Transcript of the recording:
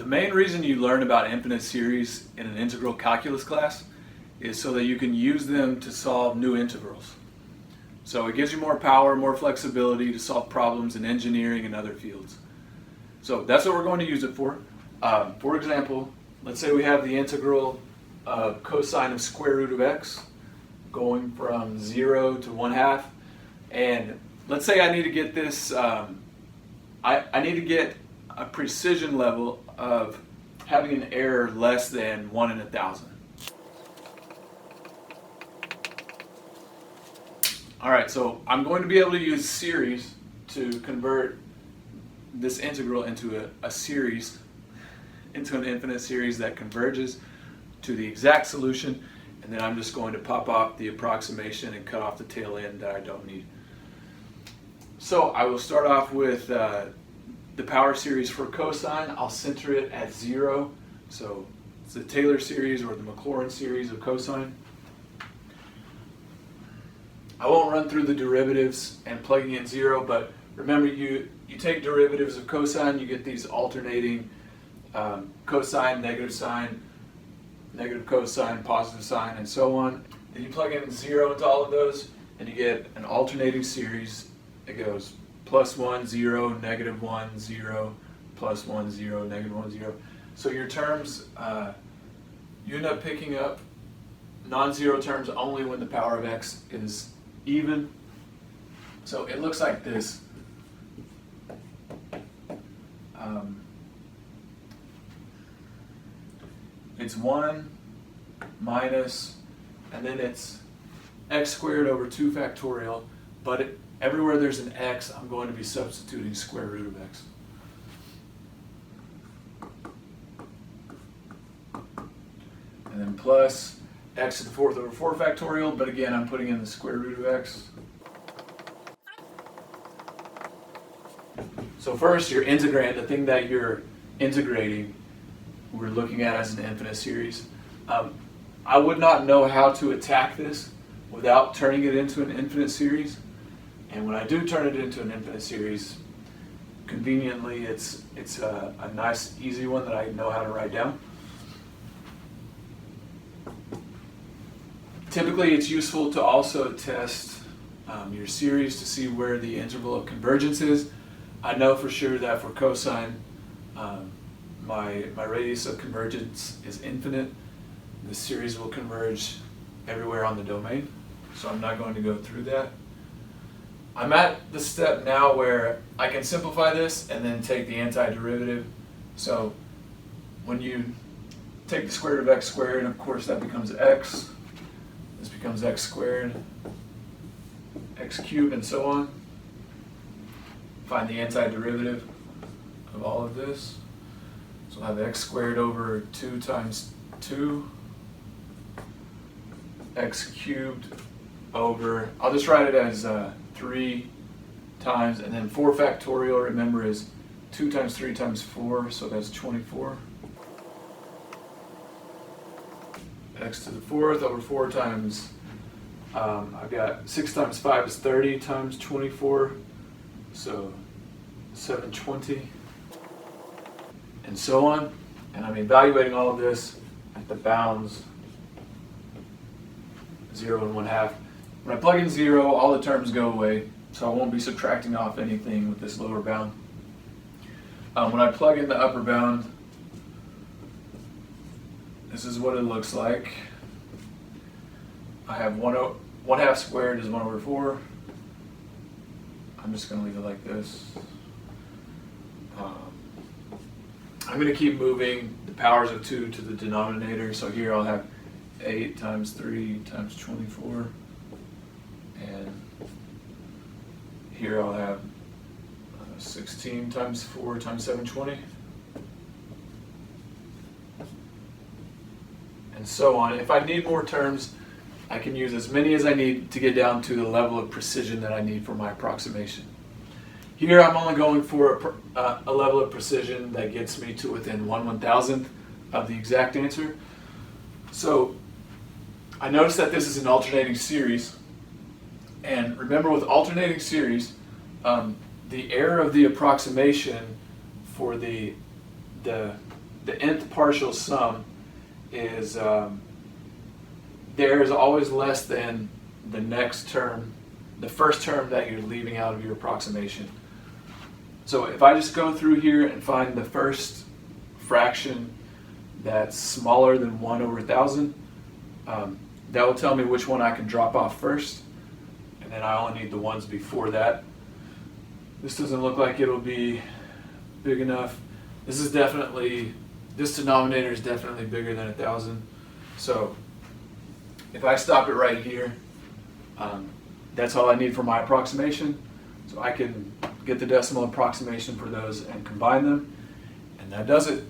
The main reason you learn about infinite series in an integral calculus class is so that you can use them to solve new integrals. So it gives you more power, more flexibility to solve problems in engineering and other fields. So that's what we're going to use it for. For example, let's say we have the integral of cosine of square root of x going from 0 to 1/2. And let's say I need to get this, I need to get a precision level of having an error less than 1 in 1,000. All right, so I'm going to be able to use series to convert this integral into a series, into an infinite series that converges to the exact solution, and then I'm just going to pop off the approximation and cut off the tail end that I don't need. So I will start off with the power series for cosine. I'll center it at 0. So it's the Taylor series or the Maclaurin series of cosine. I won't run through the derivatives and plugging in 0, but remember you take derivatives of cosine, you get these alternating cosine, negative cosine, positive sine, and so on. Then you plug in 0 into all of those, and you get an alternating series. It goes +1, 0, -1, 0, +1, 0, -1, 0. So your terms, you end up picking up non-zero terms only when the power of x is even. So it looks like this. It's 1 minus, and then it's x squared over 2 factorial, but everywhere there's an x, I'm going to be substituting square root of x. And then plus x to the 4th over 4 factorial, but again, I'm putting in the square root of x. So first, your integrand, the thing that you're integrating, we're looking at as an infinite series. I would not know how to attack this without turning it into an infinite series. And when I do turn it into an infinite series, conveniently, it's a nice, easy one that I know how to write down. Typically, it's useful to also test your series to see where the interval of convergence is. I know for sure that for cosine, my radius of convergence is infinite. The series will converge everywhere on the domain, so I'm not going to go through that. I'm at the step now where I can simplify this and then take the antiderivative. So when you take the square root of x squared, of course that becomes x. This becomes x squared, x cubed, and so on. Find the antiderivative of all of this. So I'll have x squared over 2 times 2, x cubed over, I'll just write it as 3 times, and then 4 factorial, remember, is 2 times 3 times 4, so that's 24. X to the 4th over 4 times, I've got 6 times 5 is 30 times 24, so 720, and so on. And I'm evaluating all of this at the bounds 0 and 1/2. When I plug in 0, all the terms go away, so I won't be subtracting off anything with this lower bound. When I plug in the upper bound, this is what it looks like. I have 1/2 squared is 1 over 4. I'm just going to leave it like this. I'm going to keep moving the powers of 2 to the denominator, so here I'll have 8 times 3 times 24. And here I'll have 16 times 4 times 720. And so on. If I need more terms, I can use as many as I need to get down to the level of precision that I need for my approximation. Here I'm only going for a level of precision that gets me to within 1/1000th of the exact answer. So I notice that this is an alternating series. And remember, with alternating series, the error of the approximation for the the nth partial sum is there is always less than the next term, the first term that you're leaving out of your approximation. So if I just go through here and find the first fraction that's smaller than 1 over 1,000, that will tell me which one I can drop off first, and then I only need the ones before that. This doesn't look like it'll be big enough. This denominator is definitely bigger than 1,000. So if I stop it right here, that's all I need for my approximation. So I can get the decimal approximation for those and combine them, and that does it.